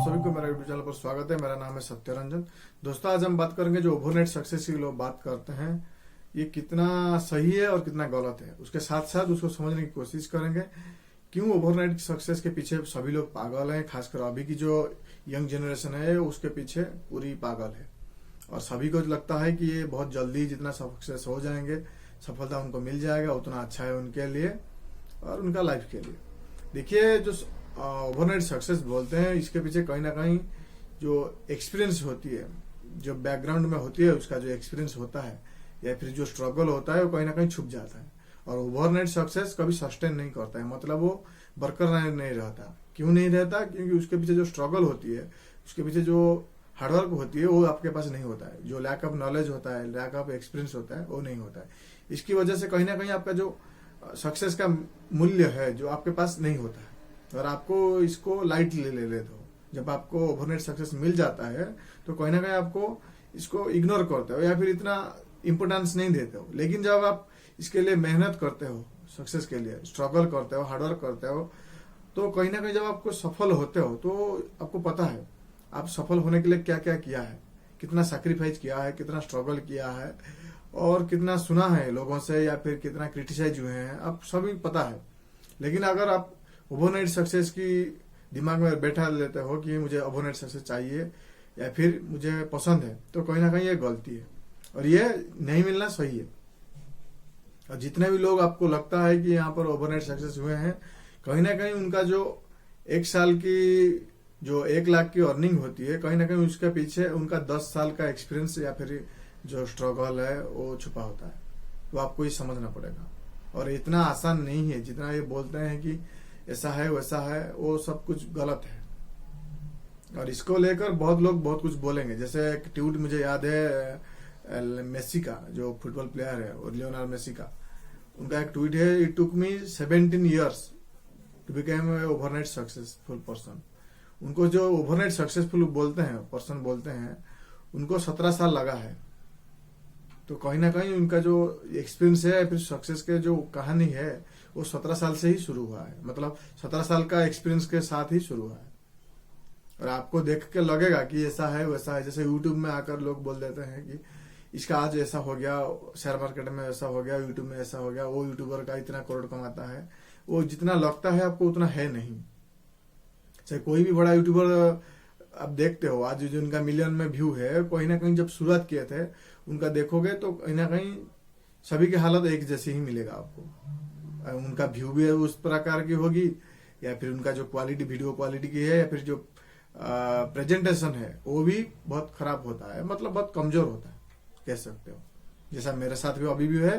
सभी को मेरा यूट्यूब चैनल पर स्वागत है। मेरा नाम है सत्यरंजन। दोस्तों, आज हम बात करेंगे जो ओवरनाइट सक्सेस की लोग बात करते हैं, ये कितना सही है और कितना गलत है। उसके साथ साथ उसको समझने की कोशिश करेंगे क्यों ओवरनाइट सक्सेस के पीछे सभी लोग पागल हैं। खासकर अभी की जो यंग जनरेशन है उसके पीछे पूरी पागल है और सभी को लगता है कि ये बहुत जल्दी जितना सक्सेस हो जाएंगे, सफलता उनको मिल जाएगा, उतना अच्छा है उनके लिए और उनका लाइफ के लिए। देखिए, जो ओवरनाइट सक्सेस बोलते हैं, इसके पीछे कहीं ना कहीं जो एक्सपीरियंस होती है, जो बैकग्राउंड में होती है, उसका जो एक्सपीरियंस होता है या फिर जो स्ट्रगल होता है, वो कहीं ना कहीं छुप जाता है। और ओवरनाइट सक्सेस कभी सस्टेन नहीं करता है, मतलब वो बरकरार नहीं रहता। क्यों नहीं रहता? क्योंकि उसके पीछे जो स्ट्रगल होती है, उसके पीछे जो हार्डवर्क होती है, वो आपके पास नहीं होता है। जो लैक ऑफ नॉलेज होता है, लैक ऑफ एक्सपीरियंस होता है, वो नहीं होता है। इसकी वजह से कहीं ना कहीं आपका जो सक्सेस का मूल्य है, जो आपके पास नहीं होता है और आपको इसको लाइटली ले लेते हो। जब आपको ओवरनाइट सक्सेस मिल जाता है तो कहीं ना कहीं आपको इसको इग्नोर करते हो या फिर इतना इंपोर्टेंस नहीं देते हो। लेकिन जब आप इसके लिए मेहनत करते हो, सक्सेस के लिए स्ट्रगल करते हो, हार्डवर्क करते हो, तो कहीं ना कहीं जब आपको सफल होते हो तो आपको पता है आप सफल होने के लिए क्या क्या किया है, कितना सैक्रिफाइस किया है, कितना स्ट्रगल किया है और कितना सुना है लोगों से या फिर कितना क्रिटिसाइज हुए हैं, आप सभी पता है। लेकिन अगर आप ओवरनाइट सक्सेस की दिमाग में बैठा लेते हो कि मुझे ओवरनाइट सक्सेस चाहिए या फिर मुझे पसंद है, तो कहीं ना कहीं ये गलती है और ये नहीं मिलना सही है। और जितने भी लोग आपको लगता है कि यहाँ पर ओवरनाइट सक्सेस हुए हैं, कहीं ना कहीं उनका जो एक साल की जो 1 लाख की अर्निंग होती है, कहीं ना कहीं उसके पीछे उनका 10 साल का एक्सपीरियंस या फिर जो स्ट्रगल है वो छुपा होता है। तो आपको ये समझना पड़ेगा। और इतना आसान नहीं है जितना ये बोलते हैं कि ऐसा है वैसा है, वो सब कुछ गलत है। और इसको लेकर बहुत लोग बहुत कुछ बोलेंगे। जैसे एक ट्वीट मुझे याद है मेसी का, जो फुटबॉल प्लेयर है और लियोनेल मेसी का, उनका एक ट्वीट है, it took me 17 years to become a overnight successful person. उनको जो ओवरनाइट सक्सेसफुल बोलते हैं, पर्सन बोलते हैं, उनको 17 साल लगा है। तो कहीं ना कहीं उनका जो एक्सपीरियंस है फिर सक्सेस के जो कहानी है, वो 17 साल से ही शुरू हुआ है। मतलब 17 साल का एक्सपीरियंस के साथ ही शुरू हुआ है। और आपको देख के लगेगा कि ऐसा है वैसा है। जैसे यूट्यूब में आकर लोग बोल देते हैं कि इसका आज ऐसा हो गया, शेयर मार्केट में ऐसा हो गया, यूट्यूब में ऐसा हो गया, वो यूट्यूबर का इतना करोड़ कमाता है। वो जितना लगता है आपको उतना है नहीं। चाहे कोई भी बड़ा यूट्यूबर आप देखते हो, आज जो उनका मिलियन में व्यू है, कहीं ना कहीं जब शुरुआत किए थे उनका देखोगे तो कहीं ना कहीं सभी की हालत एक जैसी ही मिलेगा आपको। उनका व्यू भी उस प्रकार की होगी या फिर उनका जो क्वालिटी, वीडियो क्वालिटी की है या फिर जो प्रेजेंटेशन है, वो भी बहुत खराब होता है, मतलब बहुत कमजोर होता है, कह सकते हो। जैसा मेरे साथ भी अभी भी है,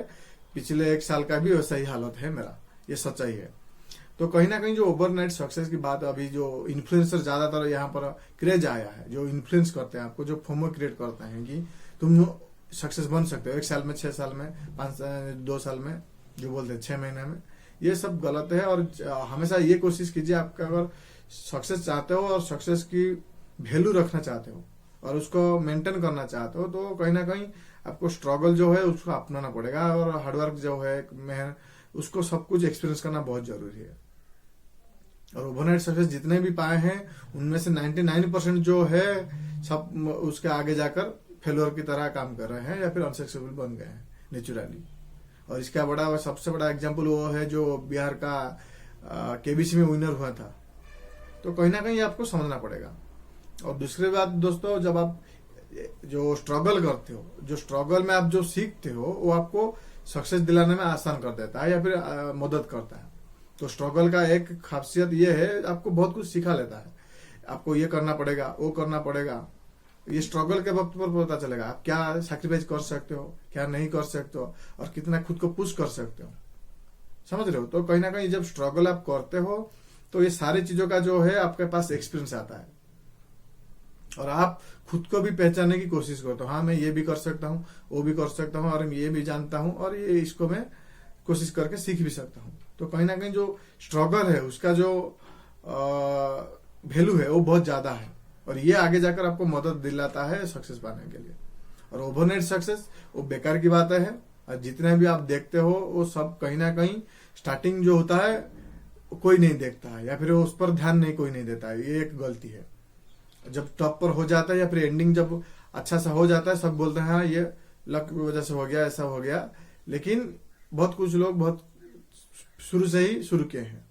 पिछले 1 साल का भी वैसा ही हालत है मेरा, ये सच्चाई है। तो कहीं ना कहीं जो ओवरनाइट सक्सेस की बात, अभी जो इन्फ्लुएंसर ज्यादातर यहाँ पर क्रेज आया है, जो इन्फ्लुएंस करते हैं आपको, जो फोमो क्रिएट करते हैं कि तुम सक्सेस बन सकते हो 1 साल में, 6 साल में, 2 साल में, जो बोलते हैं 6 महीने में, ये सब गलत है। और हमेशा ये कोशिश कीजिए, आपका अगर सक्सेस चाहते हो और सक्सेस की वैल्यू रखना चाहते हो और उसको मेंटेन करना चाहते हो, तो कहीं ना कहीं आपको स्ट्रगल जो है उसको अपनाना पड़ेगा और हार्डवर्क जो है उसको सब कुछ एक्सपीरियंस करना बहुत जरूरी है। और ओवरनाइट सक्सेस जितने भी पाए हैं उनमें से 99% जो है सब उसके आगे जाकर फेलोअर की तरह काम कर रहे हैं या फिर अनसक्सेसफुल बन गए हैं नेचुरली। और इसका सबसे बड़ा एग्जांपल वो है जो बिहार का केबीसी में विनर हुआ था। तो कहीं ना कहीं आपको समझना पड़ेगा। और दूसरी बात दोस्तों, जब आप जो स्ट्रगल करते हो, जो स्ट्रगल में आप जो सीखते हो, वो आपको सक्सेस दिलाने में आसान कर देता है या फिर मदद करता है। तो स्ट्रगल का एक खासियत ये है, आपको बहुत कुछ सिखा लेता है। आपको ये करना पड़ेगा, वो करना पड़ेगा, ये स्ट्रगल के वक्त पर पता चलेगा आप क्या सैक्रिफाइस कर सकते हो, क्या नहीं कर सकते हो और कितना खुद को पुश कर सकते हो। समझ रहे हो? तो कहीं ना कहीं जब स्ट्रगल आप करते हो तो ये सारी चीजों का जो है आपके पास एक्सपीरियंस आता है और आप खुद को भी पहचानने की कोशिश करते हो। हाँ, मैं ये भी कर सकता हूँ, वो भी कर सकता हूँ और मैं ये भी जानता हूँ और ये इसको मैं कोशिश करके सीख भी सकता हूँ। तो कहीं ना कहीं जो स्ट्रगल है उसका जो वैल्यू है वो बहुत ज्यादा है और ये आगे जाकर आपको मदद दिलाता है सक्सेस पाने के लिए। और ओवरनाइट सक्सेस वो बेकार की बात है। और जितने भी आप देखते हो वो सब कहीं ना कहीं स्टार्टिंग जो होता है कोई नहीं देखता है या फिर उस पर ध्यान नहीं कोई नहीं देता है, ये एक गलती है। जब टॉप पर हो जाता है या फिर एंडिंग जब अच्छा सा हो जाता है, सब बोलते हैं हाँ ये लक की वजह से हो गया, ऐसा हो गया। लेकिन बहुत कुछ लोग बहुत शुरू से ही शुरू किए हैं।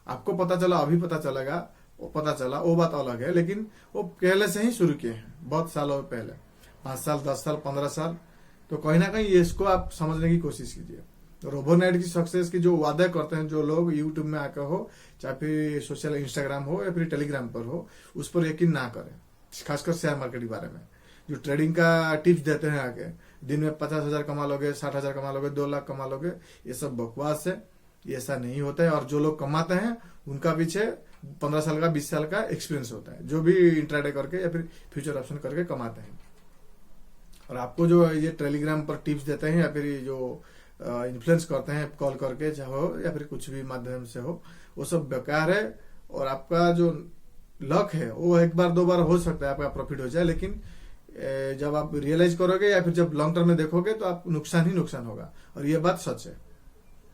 आपको पता चला, अभी पता चलेगा, वो पता चला, वो बात अलग है, लेकिन वो पहले से ही शुरू किए हैं, बहुत सालों पहले, 5 साल, 10 साल, 15 साल। तो कहीं ना कहीं इसको आप समझने की कोशिश कीजिए। तो रोबोनेट की सक्सेस की जो वादे करते हैं जो लोग, यूट्यूब में आकर हो, चाहे फिर सोशल इंस्टाग्राम हो या फिर टेलीग्राम पर हो, उस पर यकीन ना करें। खासकर शेयर मार्केट के बारे में जो ट्रेडिंग का टिप्स देते हैं, आगे दिन में 50,000 कमा लोगे, 60,000 कमा लोगे, 2 लाख कमा लोगे, ये सब बकवास है। ये ऐसा नहीं होता है। और जो लोग कमाते हैं उनका पीछे 15 साल का, 20 साल का एक्सपीरियंस होता है, जो भी इंट्राडे करके या फिर फ्यूचर ऑप्शन करके कमाते हैं। और आपको जो ये टेलीग्राम पर टिप्स देते हैं या फिर ये जो इन्फ्लुएंस करते हैं कॉल करके चाहे हो या फिर कुछ भी माध्यम से हो, वो सब बेकार है। और आपका जो लक है वो एक बार 2 बार हो सकता है आपका प्रॉफिट हो जाए, लेकिन जब आप रियलाइज करोगे या फिर जब लॉन्ग टर्म में देखोगे तो आप नुकसान ही नुकसान होगा। और ये बात सच है,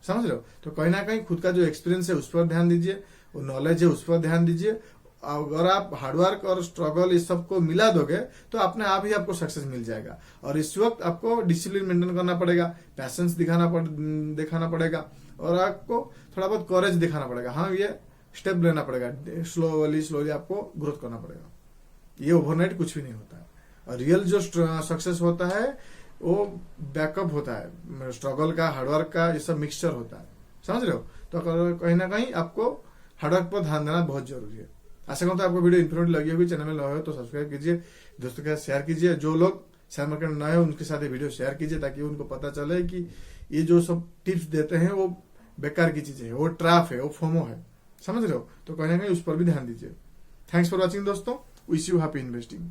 समझ रहे हो। तो कहीं ना कहीं खुद का जो एक्सपीरियंस है उस पर ध्यान दीजिए, वो नॉलेज है उस पर ध्यान दीजिए। अगर आप हार्डवर्क और स्ट्रगल इस सब को मिला दोगे तो अपने आप ही आपको सक्सेस मिल जाएगा। और इस वक्त आपको डिसिप्लिन मेंटेन करना पड़ेगा, पैशंस दिखाना पड़ेगा, और आपको थोड़ा बहुत करेज दिखाना पड़ेगा। हाँ, ये स्टेप लेना पड़ेगा, स्लोली आपको ग्रोथ करना पड़ेगा। ये ओवरनाइट कुछ भी नहीं होता है। और रियल जो सक्सेस होता है वो बैकअप होता है, स्ट्रगल का, हार्डवर्क का, ये सब मिक्सचर होता है, समझ रहे हो। तो कहीं ना कहीं आपको हार्डवर्क पर ध्यान देना बहुत जरूरी है। आशा करता हूँ आपको वीडियो इन्फॉर्मेटिव लगी होगी। चैनल में नए हो तो सब्सक्राइब कीजिए, दोस्तों के साथ शेयर कीजिए। जो लोग शेयर मार्केट में नए हो उनके साथ वीडियो शेयर कीजिए, ताकि उनको पता चले कि ये जो सब टिप्स देते हैं वो बेकार की चीजें है, वो ट्रैप है, वो फोमो है, समझ रहे हो। तो कहीं ना कहीं उस पर भी ध्यान दीजिए। थैंक्स फॉर वॉचिंग दोस्तों, विश यू हैप्पी इन्वेस्टिंग।